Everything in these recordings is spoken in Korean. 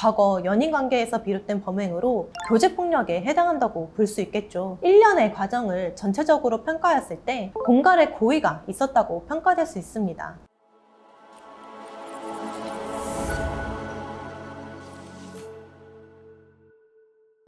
과거 연인관계에서 비롯된 범행으로 교제폭력에 해당한다고 볼 수 있겠죠. 1년의 과정을 전체적으로 평가했을 때 공갈의 고의가 있었다고 평가될 수 있습니다.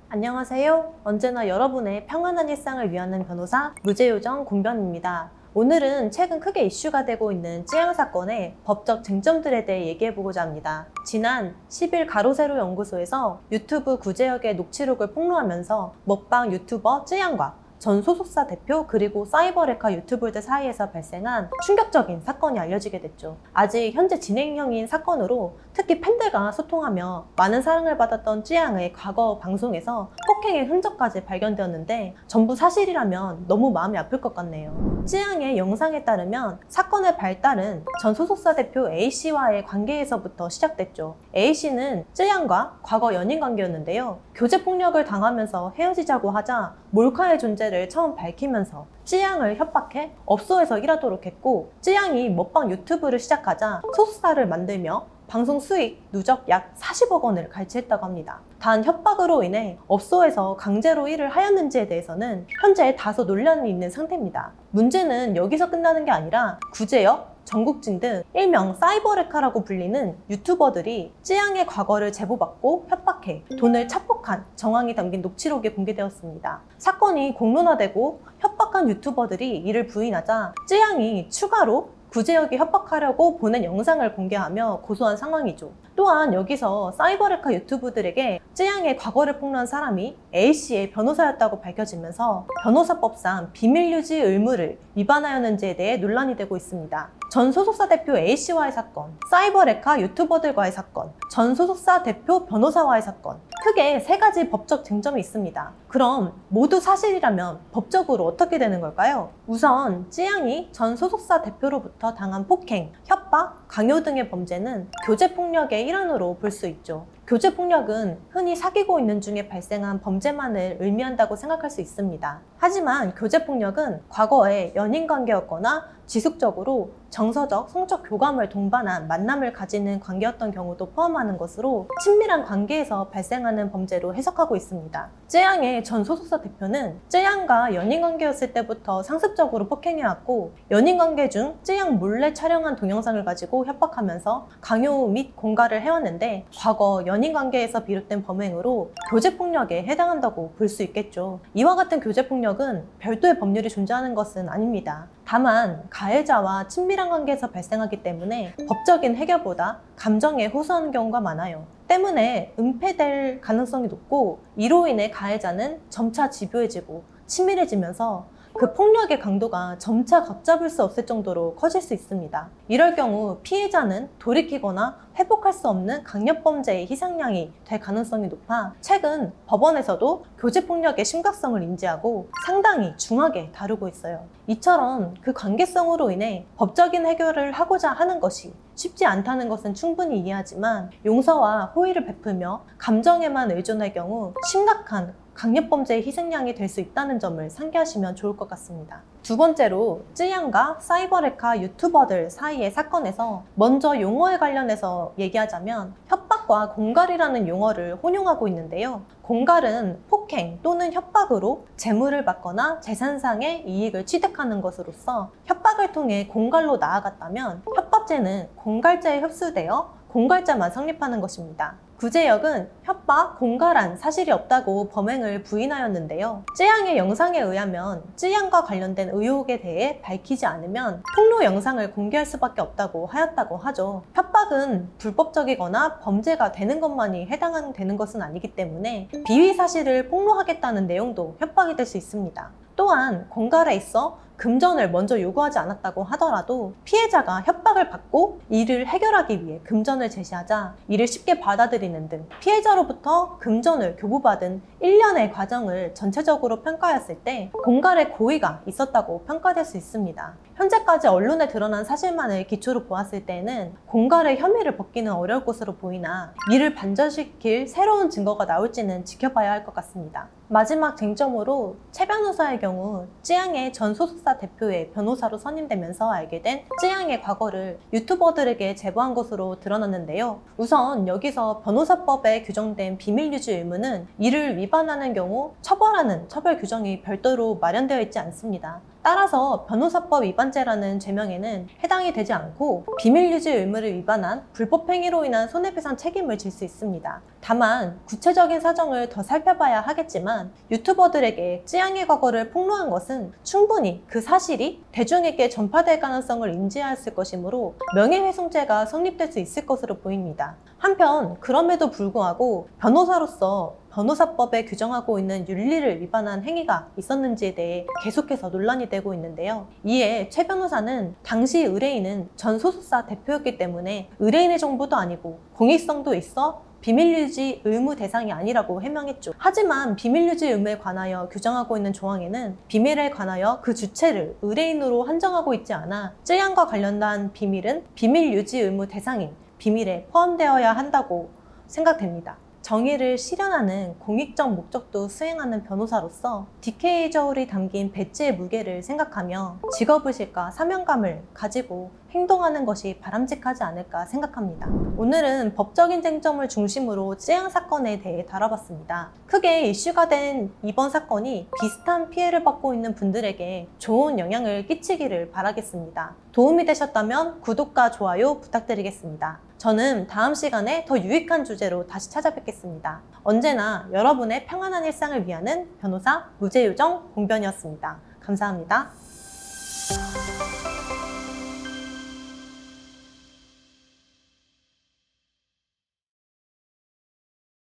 안녕하세요. 언제나 여러분의 평안한 일상을 위하는 변호사 무죄요정 공변입니다. 오늘은 최근 크게 이슈가 되고 있는 찌양 사건의 법적 쟁점들에 대해 얘기해보고자 합니다. 지난 10일 가로세로 연구소에서 유튜브 구제역의 녹취록을 폭로하면서 먹방 유튜버 찌양과 전 소속사 대표 그리고 사이버레카 유튜버들 사이에서 발생한 충격적인 사건이 알려지게 됐죠. 아직 현재 진행형인 사건으로 특히 팬들과 소통하며 많은 사랑을 받았던 찌양의 과거 방송에서 폭행의 흔적까지 발견되었는데 전부 사실이라면 너무 마음이 아플 것 같네요. 찌양의 영상에 따르면 사건의 발달은 전 소속사 대표 A씨와의 관계에서부터 시작됐죠. A씨는 찌양과 과거 연인 관계였는데요. 교제폭력을 당하면서 헤어지자고 하자 몰카의 존재를 처음 밝히면서 찌양을 협박해 업소에서 일하도록 했고, 찌양이 먹방 유튜브를 시작하자 소속사를 만들며 방송 수익 누적 약 40억 원을 갈취했다고 합니다. 단 협박으로 인해 업소에서 강제로 일을 하였는지에 대해서는 현재 다소 논란이 있는 상태입니다. 문제는 여기서 끝나는 게 아니라 구제역, 전국진 등 일명 사이버레카라고 불리는 유튜버들이 찌양의 과거를 제보받고 협박해 돈을 착복한 정황이 담긴 녹취록이 공개되었습니다. 사건이 공론화되고 협박한 유튜버들이 이를 부인하자 찌양이 추가로 구제역이 협박하려고 보낸 영상을 공개하며 고소한 상황이죠. 또한 여기서 사이버레카 유튜브들에게 찌양의 과거를 폭로한 사람이 A씨의 변호사였다고 밝혀지면서 변호사법상 비밀유지 의무를 위반하였는지에 대해 논란이 되고 있습니다. 전 소속사 대표 A씨와의 사건, 사이버레카 유튜버들과의 사건, 전 소속사 대표 변호사와의 사건, 크게 세 가지 법적 쟁점이 있습니다. 그럼 모두 사실이라면 법적으로 어떻게 되는 걸까요? 우선 찌양이 전 소속사 대표로부터 당한 폭행, 협박, 강요 등의 범죄는 교제폭력의 일환으로 볼 수 있죠. 교제폭력은 흔히 사귀고 있는 중에 발생한 범죄만을 의미한다고 생각할 수 있습니다. 하지만 교제폭력은 과거에 연인관계였거나 지속적으로 정서적, 성적 교감을 동반한 만남을 가지는 관계였던 경우도 포함하는 것으로 친밀한 관계에서 발생하는 범죄로 해석하고 있습니다. 쯔양의 전 소속사 대표는 쯔양과 연인관계였을 때부터 상습적으로 폭행해왔고, 연인관계 중 쯔양 몰래 촬영한 동영상을 가지고 협박하면서 강요 및 공갈을 해왔는데, 과거 연인관계에서 비롯된 범행으로 교제폭력에 해당한다고 볼 수 있겠죠. 이와 같은 교제폭력은 별도의 법률이 존재하는 것은 아닙니다. 다만 가해자와 친밀한 관계에서 발생하기 때문에 법적인 해결보다 감정에 호소하는 경우가 많아요. 때문에 은폐될 가능성이 높고, 이로 인해 가해자는 점차 집요해지고 치밀해지면서 그 폭력의 강도가 점차 걷잡을 수 없을 정도로 커질 수 있습니다. 이럴 경우 피해자는 돌이키거나 회복할 수 없는 강력범죄의 희생양이 될 가능성이 높아 최근 법원에서도 교제폭력의 심각성을 인지하고 상당히 중하게 다루고 있어요. 이처럼 그 관계성으로 인해 법적인 해결을 하고자 하는 것이 쉽지 않다는 것은 충분히 이해하지만, 용서와 호의를 베풀며 감정에만 의존할 경우 심각한 강력범죄의 희생양이 될 수 있다는 점을 상기하시면 좋을 것 같습니다. 두 번째로 쯔양과 사이버레카 유튜버들 사이의 사건에서 먼저 용어에 관련해서 얘기하자면 협박과 공갈이라는 용어를 혼용하고 있는데요. 공갈은 폭행 또는 협박으로 재물을 받거나 재산상의 이익을 취득하는 것으로서 협박을 통해 공갈로 나아갔다면, 협박죄는 공갈죄에 흡수되어 공갈죄만 성립하는 것입니다. 구제역은 협박, 공갈한 사실이 없다고 범행을 부인하였는데요. 쯔양의 영상에 의하면 쯔양과 관련된 의혹에 대해 밝히지 않으면 폭로 영상을 공개할 수밖에 없다고 하였다고 하죠. 협박은 불법적이거나 범죄가 되는 것만이 해당되는 것은 아니기 때문에 비위 사실을 폭로하겠다는 내용도 협박이 될 수 있습니다. 또한 공갈에 있어 금전을 먼저 요구하지 않았다고 하더라도 피해자가 협박을 받고 이를 해결하기 위해 금전을 제시하자 이를 쉽게 받아들이는 등 피해자로부터 금전을 교부받은 일련의 과정을 전체적으로 평가했을 때 공갈의 고의가 있었다고 평가될 수 있습니다. 현재까지 언론에 드러난 사실만을 기초로 보았을 때는 공갈의 혐의를 벗기는 어려울 것으로 보이나 이를 반전시킬 새로운 증거가 나올지는 지켜봐야 할 것 같습니다. 마지막 쟁점으로 최 변호사의 경우 쯔양의 전 소속사 대표의 변호사로 선임되면서 알게 된 쯔양의 과거를 유튜버들에게 제보한 것으로 드러났는데요. 우선 여기서 변호사법에 규정된 비밀유지 의무는 이를 위반하는 경우 처벌하는 처벌 규정이 별도로 마련되어 있지 않습니다. 따라서 변호사법 위반죄라는 죄명에는 해당이 되지 않고 비밀유지 의무를 위반한 불법행위로 인한 손해배상 책임을 질 수 있습니다. 다만 구체적인 사정을 더 살펴봐야 하겠지만 유튜버들에게 쯔양의 과거를 폭로한 것은 충분히 그 사실이 대중에게 전파될 가능성을 인지했을 것이므로 명예훼손죄가 성립될 수 있을 것으로 보입니다. 한편 그럼에도 불구하고 변호사로서 변호사법에 규정하고 있는 윤리를 위반한 행위가 있었는지에 대해 계속해서 논란이 되고 있는데요. 이에 최 변호사는 당시 의뢰인은 전 소속사 대표였기 때문에 의뢰인의 정보도 아니고 공익성도 있어 비밀유지 의무 대상이 아니라고 해명했죠. 하지만 비밀유지 의무에 관하여 규정하고 있는 조항에는 비밀에 관하여 그 주체를 의뢰인으로 한정하고 있지 않아 쯔양과 관련된 비밀은 비밀유지 의무 대상인 비밀에 포함되어야 한다고 생각됩니다. 정의를 실현하는 공익적 목적도 수행하는 변호사로서 DK 저울이 담긴 배지의 무게를 생각하며 직업의식과 사명감을 가지고 행동하는 것이 바람직하지 않을까 생각합니다. 오늘은 법적인 쟁점을 중심으로 쯔양 사건에 대해 다뤄봤습니다. 크게 이슈가 된 이번 사건이 비슷한 피해를 받고 있는 분들에게 좋은 영향을 끼치기를 바라겠습니다. 도움이 되셨다면 구독과 좋아요 부탁드리겠습니다. 저는 다음 시간에 더 유익한 주제로 다시 찾아뵙겠습니다. 언제나 여러분의 평안한 일상을 위하는 변호사 무제유정 공변이었습니다. 감사합니다.